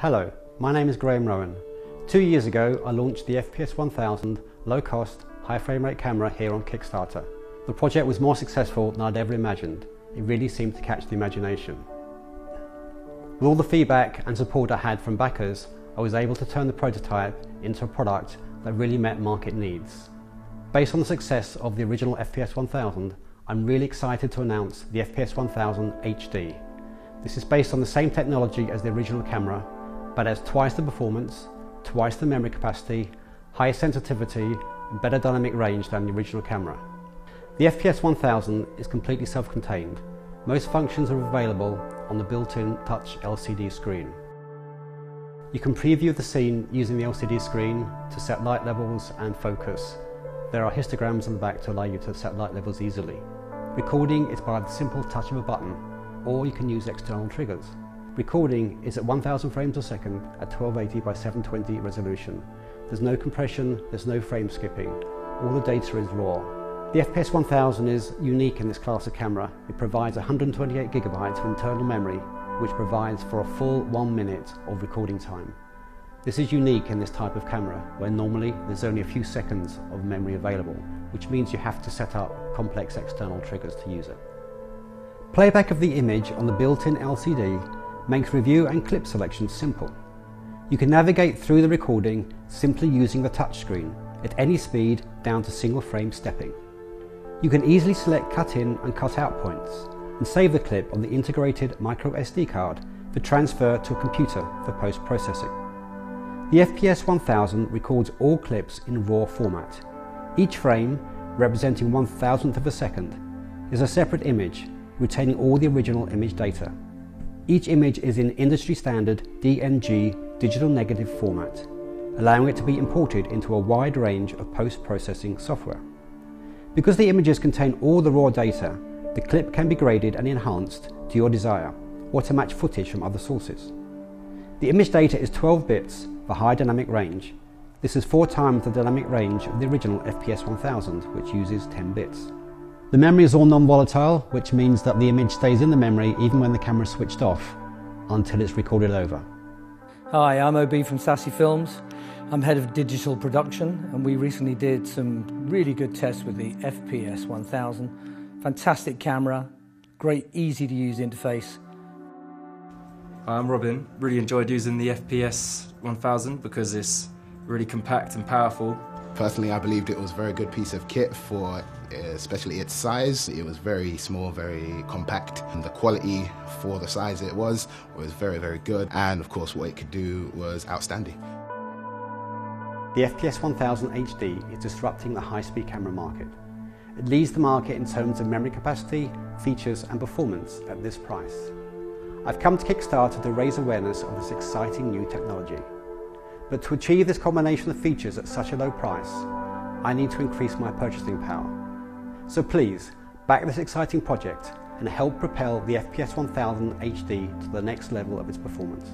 Hello, my name is Graham Rowan. 2 years ago I launched the FPS 1000 low-cost, high frame rate camera here on Kickstarter. The project was more successful than I'd ever imagined. It really seemed to catch the imagination. With all the feedback and support I had from backers, I was able to turn the prototype into a product that really met market needs. Based on the success of the original FPS 1000, I'm really excited to announce the FPS 1000 HD. This is based on the same technology as the original camera, but has twice the performance, twice the memory capacity, higher sensitivity, and better dynamic range than the original camera. The FPS 1000 is completely self-contained. Most functions are available on the built-in touch LCD screen. You can preview the scene using the LCD screen to set light levels and focus. There are histograms on the back to allow you to set light levels easily. Recording is by the simple touch of a button, or you can use external triggers. Recording is at 1000 frames a second at 1280 by 720 resolution. There's no compression, there's no frame skipping. All the data is raw. The FPS 1000 is unique in this class of camera. It provides 128 gigabytes of internal memory, which provides for a full 1 minute of recording time. This is unique in this type of camera, where normally there's only a few seconds of memory available, which means you have to set up complex external triggers to use it. Playback of the image on the built-in LCD makes review and clip selection simple. You can navigate through the recording simply using the touchscreen at any speed down to single frame stepping. You can easily select cut in and cut out points and save the clip on the integrated micro SD card for transfer to a computer for post-processing. The FPS 1000 records all clips in RAW format. Each frame, representing 1,000th of a second, is a separate image retaining all the original image data. Each image is in industry standard DNG digital negative format, allowing it to be imported into a wide range of post-processing software. Because the images contain all the raw data, the clip can be graded and enhanced to your desire, or to match footage from other sources. The image data is 12 bits for high dynamic range. This is 4 times the dynamic range of the original FPS 1000, which uses 10 bits. The memory is all non-volatile, which means that the image stays in the memory even when the camera is switched off, until it's recorded over. Hi, I'm OB from Sassy Films. I'm head of digital production, and we recently did some really good tests with the FPS 1000. Fantastic camera, great easy to use interface. I'm Robin. Really enjoyed using the FPS 1000 because it's really compact and powerful. Personally, I believed it was a very good piece of kit for especially its size. It was very small, very compact, and the quality for the size it was very, very good. And of course, what it could do was outstanding. The FPS 1000 HD is disrupting the high-speed camera market. It leads the market in terms of memory capacity, features and performance at this price. I've come to Kickstarter to raise awareness of this exciting new technology. But to achieve this combination of features at such a low price, I need to increase my purchasing power. So please, back this exciting project and help propel the FPS 1000 HD to the next level of its performance.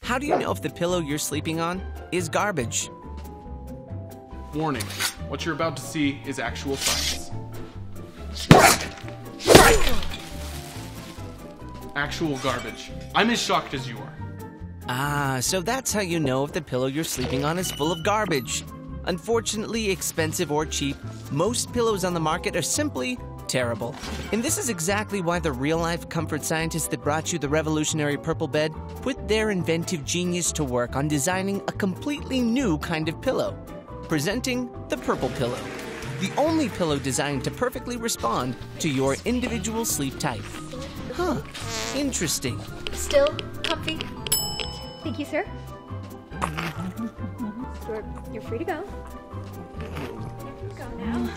How do you know if the pillow you're sleeping on is garbage? Warning, what you're about to see is actual science. Actual garbage. I'm as shocked as you are. Ah, so that's how you know if the pillow you're sleeping on is full of garbage. Unfortunately, expensive or cheap, most pillows on the market are simply terrible. And this is exactly why the real-life comfort scientists that brought you the revolutionary purple bed put their inventive genius to work on designing a completely new kind of pillow. Presenting the Purple Pillow, the only pillow designed to perfectly respond to your individual sleep type. Huh, interesting. Still comfy? Thank you, sir. You're free to go. Go now.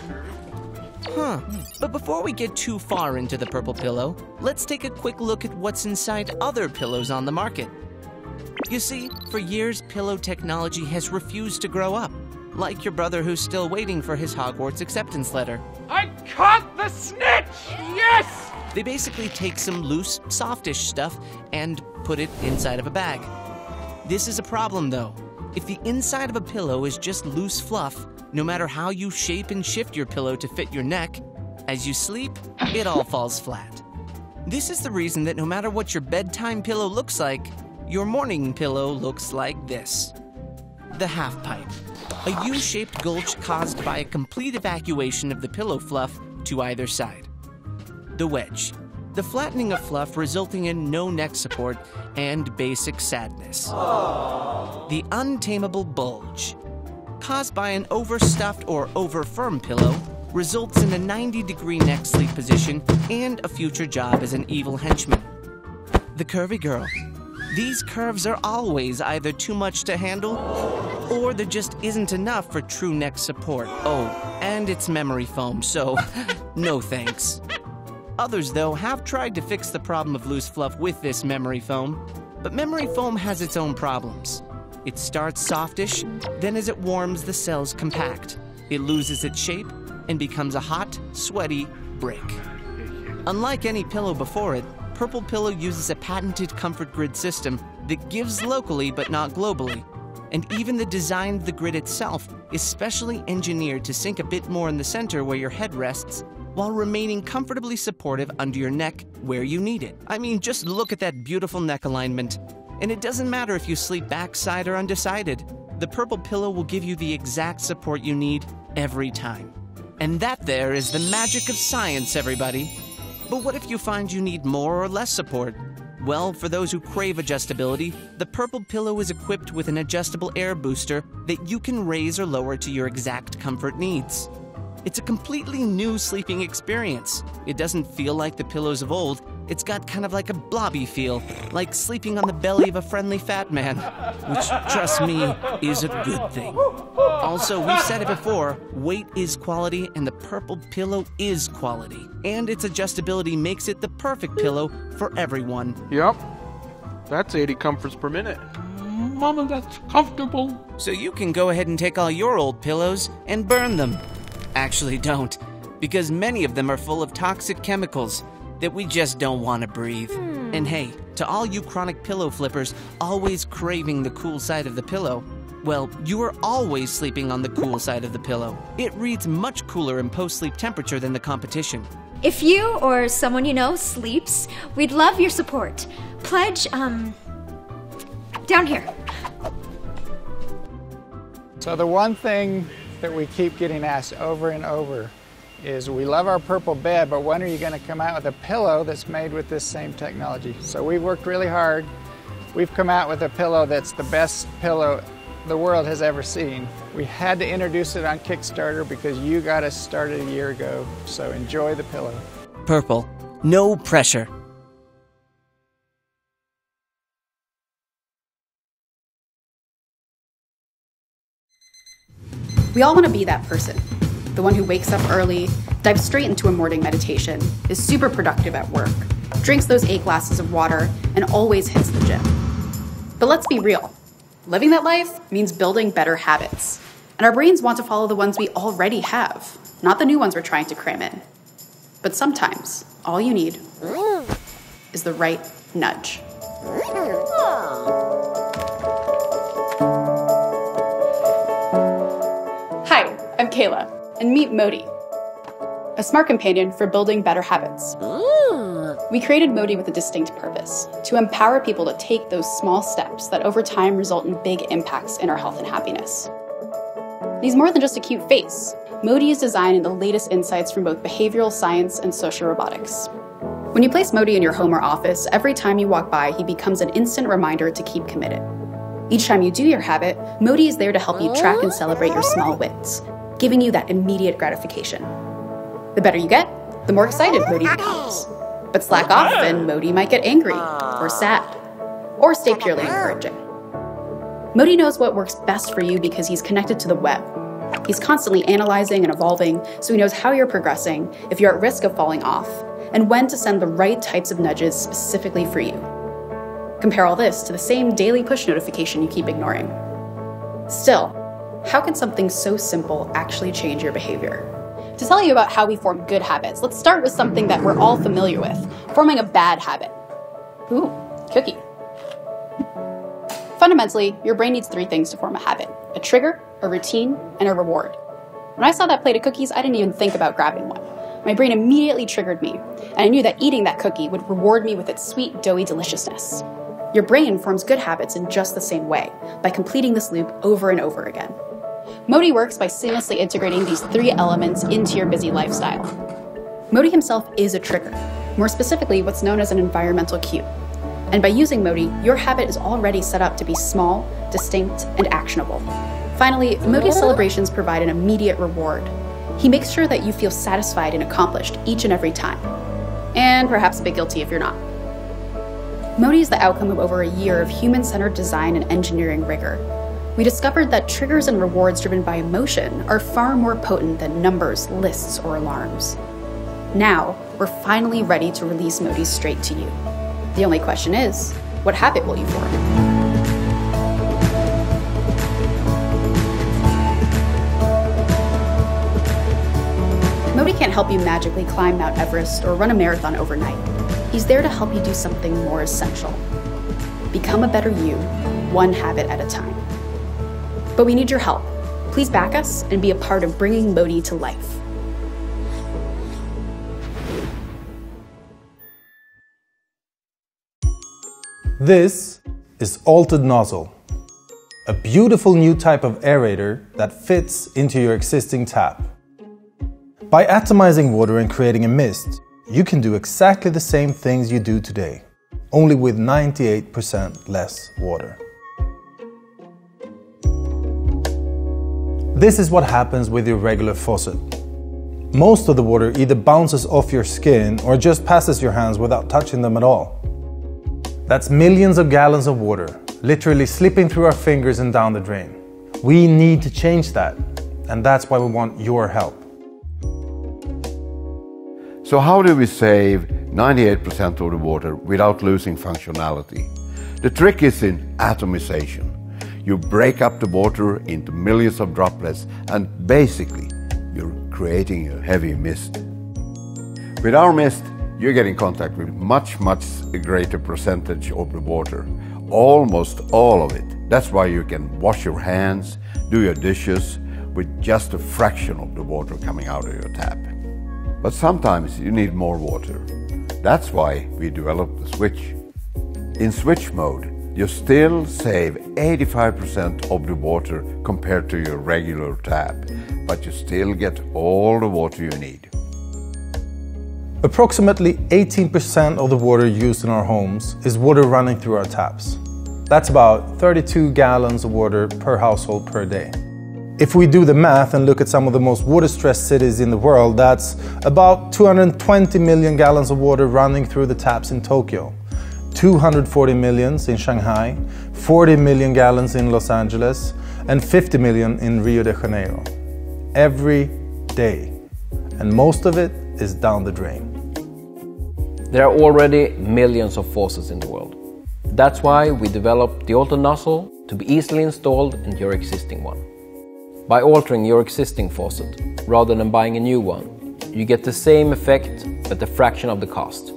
Huh, but before we get too far into the Purple Pillow, let's take a quick look at what's inside other pillows on the market. You see, for years, pillow technology has refused to grow up. Like your brother who's still waiting for his Hogwarts acceptance letter. I caught the snitch! Yes! They basically take some loose, softish stuff and put it inside of a bag. This is a problem though. If the inside of a pillow is just loose fluff, no matter how you shape and shift your pillow to fit your neck, As you sleep, it all falls flat. This is the reason that no matter what your bedtime pillow looks like, your morning pillow looks like this. The half pipe, a U-shaped gulch caused by a complete evacuation of the pillow fluff to either side. The wedge, the flattening of fluff resulting in no neck support and basic sadness. The untamable bulge, caused by an overstuffed or overfirm pillow, results in a 90-degree neck sleep position and a future job as an evil henchman. The curvy girl. These curves are always either too much to handle, or there just isn't enough for true neck support. Oh, and it's memory foam, so no thanks. Others, though, have tried to fix the problem of loose fluff with this memory foam, but memory foam has its own problems. It starts softish, then as it warms, the cells compact. It loses its shape and becomes a hot, sweaty brick. Unlike any pillow before it, Purple Pillow uses a patented comfort grid system that gives locally but not globally. And even the design of the grid itself is specially engineered to sink a bit more in the center where your head rests, while remaining comfortably supportive under your neck where you need it. I mean, just look at that beautiful neck alignment. And it doesn't matter if you sleep backside or undecided. The Purple Pillow will give you the exact support you need every time. And that there is the magic of science, everybody. But what if you find you need more or less support? Well, for those who crave adjustability, the Purple Pillow is equipped with an adjustable air booster that you can raise or lower to your exact comfort needs. It's a completely new sleeping experience. It doesn't feel like the pillows of old. It's got kind of like a blobby feel, like sleeping on the belly of a friendly fat man, which, trust me, is a good thing. Also, we've said it before, weight is quality and the Purple Pillow is quality. And its adjustability makes it the perfect pillow for everyone. Yep. That's 80 comforts per minute. Mama, that's comfortable. So you can go ahead and take all your old pillows and burn them. Actually, don't, because many of them are full of toxic chemicals that we just don't want to breathe. And hey, to all you chronic pillow flippers always craving the cool side of the pillow, well, you are always sleeping on the cool side of the pillow. It reads much cooler in post-sleep temperature than the competition. If you or someone you know sleeps, we'd love your support. Pledge, down here. So the one thing that we keep getting asked over and over is, we love our purple bed, but when are you going to come out with a pillow that's made with this same technology? So we've worked really hard. We've come out with a pillow that's the best pillow the world has ever seen. We had to introduce it on Kickstarter because you got us started a year ago, so enjoy the pillow. Purple, no pressure. We all want to be that person. The one who wakes up early, dives straight into a morning meditation, is super productive at work, drinks those 8 glasses of water, and always hits the gym. But let's be real. Living that life means building better habits. And our brains want to follow the ones we already have, not the new ones we're trying to cram in. But sometimes, all you need is the right nudge. Hi, I'm Kayla, and meet Modi, a smart companion for building better habits. We created Modi with a distinct purpose, to empower people to take those small steps that over time result in big impacts in our health and happiness. He's more than just a cute face. Modi is designed in the latest insights from both behavioral science and social robotics. When you place Modi in your home or office, every time you walk by, he becomes an instant reminder to keep committed. Each time you do your habit, Modi is there to help you track and celebrate your small wins, giving you that immediate gratification. The better you get, the more excited Modi becomes. But slack off and Modi might get angry, or sad, or stay purely encouraging. Modi knows what works best for you because he's connected to the web. He's constantly analyzing and evolving, so he knows how you're progressing, if you're at risk of falling off, and when to send the right types of nudges specifically for you. Compare all this to the same daily push notification you keep ignoring. Still, how can something so simple actually change your behavior? To tell you about how we form good habits, let's start with something that we're all familiar with, forming a bad habit. Ooh, cookie. Fundamentally, your brain needs 3 things to form a habit: a trigger, a routine, and a reward. When I saw that plate of cookies, I didn't even think about grabbing one. My brain immediately triggered me, and I knew that eating that cookie would reward me with its sweet, doughy deliciousness. Your brain forms good habits in just the same way, by completing this loop over and over again. Modi works by seamlessly integrating these 3 elements into your busy lifestyle. Modi himself is a trigger, more specifically what's known as an environmental cue. And by using Modi, your habit is already set up to be small, distinct, and actionable. Finally, Modi's celebrations provide an immediate reward. He makes sure that you feel satisfied and accomplished each and every time. And perhaps a bit guilty if you're not. Modi is the outcome of over a year of human-centered design and engineering rigor. We discovered that triggers and rewards driven by emotion are far more potent than numbers, lists, or alarms. Now, we're finally ready to release Modi straight to you. The only question is, what habit will you form? Modi can't help you magically climb Mount Everest or run a marathon overnight. He's there to help you do something more essential. Become a better you, one habit at a time. But we need your help. Please back us and be a part of bringing Modi to life. This is altered nozzle, a beautiful new type of aerator that fits into your existing tap. By atomizing water and creating a mist, you can do exactly the same things you do today, only with 98% less water. This is what happens with your regular faucet. Most of the water either bounces off your skin or just passes your hands without touching them at all. That's millions of gallons of water, literally slipping through our fingers and down the drain. We need to change that, and that's why we want your help. So how do we save 98% of the water without losing functionality? The trick is in atomization. You break up the water into millions of droplets and basically you're creating a heavy mist. With our mist, you get in contact with much greater percentage of the water, almost all of it. That's why you can wash your hands, do your dishes with just a fraction of the water coming out of your tap. But sometimes you need more water. That's why we developed the switch. In switch mode, you still save 85% of the water compared to your regular tap, but you still get all the water you need. Approximately 18% of the water used in our homes is water running through our taps. That's about 32 gallons of water per household per day. If we do the math and look at some of the most water-stressed cities in the world, that's about 220 million gallons of water running through the taps in Tokyo, 240 million in Shanghai, 40 million gallons in Los Angeles, and 50 million in Rio de Janeiro. Every day. And most of it is down the drain. There are already millions of faucets in the world. That's why we developed the altered nozzle to be easily installed into your existing one. By altering your existing faucet, rather than buying a new one, you get the same effect at a fraction of the cost.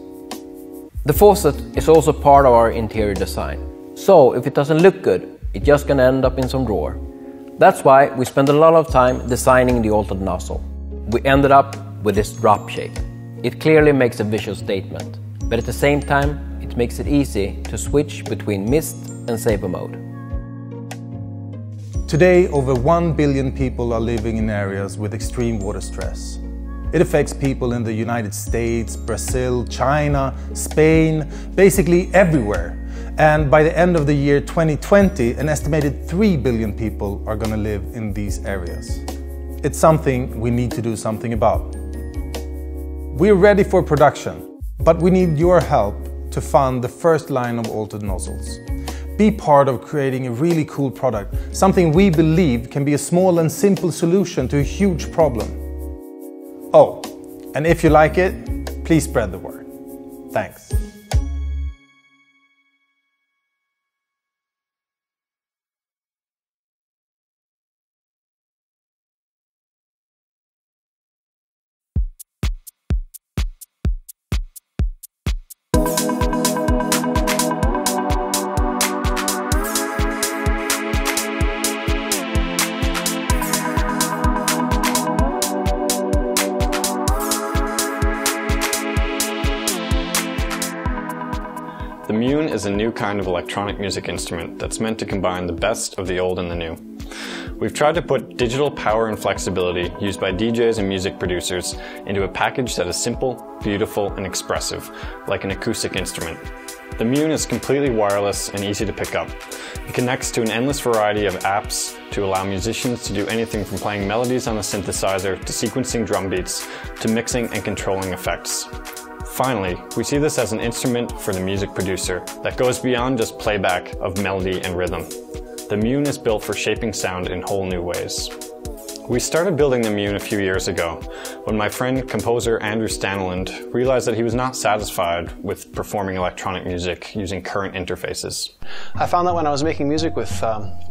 The faucet is also part of our interior design, so if it doesn't look good, it's just gonna end up in some drawer. That's why we spent a lot of time designing the altered nozzle. We ended up with this drop shape. It clearly makes a visual statement, but at the same time, it makes it easy to switch between mist and saver mode. Today, over 1 billion people are living in areas with extreme water stress. It affects people in the United States, Brazil, China, Spain, basically everywhere. And by the end of the year 2020, an estimated 3 billion people are going to live in these areas. It's something we need to do something about. We're ready for production, but we need your help to fund the first line of altered nozzles. Be part of creating a really cool product, something we believe can be a small and simple solution to a huge problem. Oh, and if you like it, please spread the word. Thanks. The Mune is a new kind of electronic music instrument that's meant to combine the best of the old and the new. We've tried to put digital power and flexibility used by DJs and music producers into a package that is simple, beautiful, and expressive, like an acoustic instrument. The Mune is completely wireless and easy to pick up. It connects to an endless variety of apps to allow musicians to do anything from playing melodies on a synthesizer to sequencing drum beats to mixing and controlling effects. Finally, we see this as an instrument for the music producer that goes beyond just playback of melody and rhythm. The Mune is built for shaping sound in whole new ways. We started building the Mune a few years ago when my friend composer Andrew Stanland realized that he was not satisfied with performing electronic music using current interfaces. I found that when I was making music with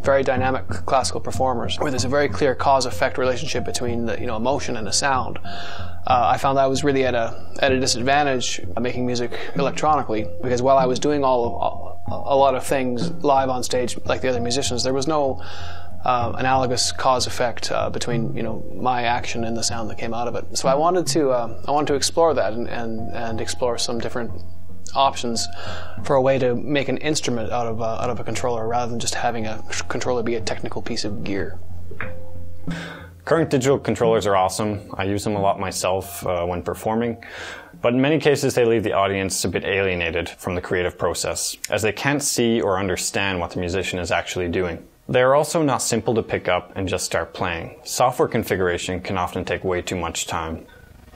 very dynamic classical performers, where there's a very clear cause-effect relationship between the emotion and the sound, I found that I was really at a disadvantage making music electronically, because while I was doing a lot of things live on stage like the other musicians, there was no analogous cause-effect between my action and the sound that came out of it. So I wanted to explore that and explore some different options for a way to make an instrument out of a controller rather than just having a controller be a technical piece of gear. Current digital controllers are awesome. I use them a lot myself when performing, but in many cases they leave the audience a bit alienated from the creative process, as they can't see or understand what the musician is actually doing. They are also not simple to pick up and just start playing. Software configuration can often take way too much time.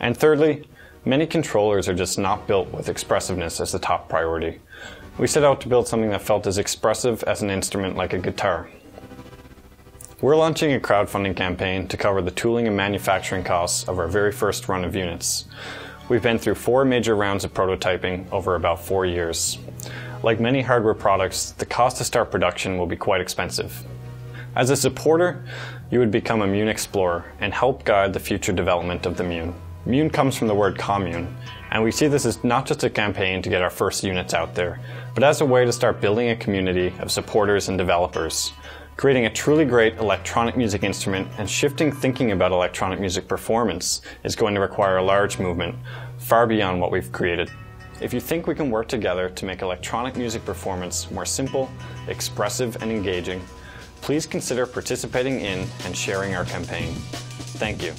And thirdly, many controllers are just not built with expressiveness as the top priority. We set out to build something that felt as expressive as an instrument like a guitar. We're launching a crowdfunding campaign to cover the tooling and manufacturing costs of our very first run of units. We've been through 4 major rounds of prototyping over about 4 years. Like many hardware products, the cost to start production will be quite expensive. As a supporter, you would become a Mune Explorer and help guide the future development of the Mune. Mune comes from the word commune, and we see this as not just a campaign to get our first units out there, but as a way to start building a community of supporters and developers, creating a truly great electronic music instrument and shifting thinking about electronic music performance is going to require a large movement, far beyond what we've created. If you think we can work together to make electronic music performance more simple, expressive, and engaging, please consider participating in and sharing our campaign. Thank you.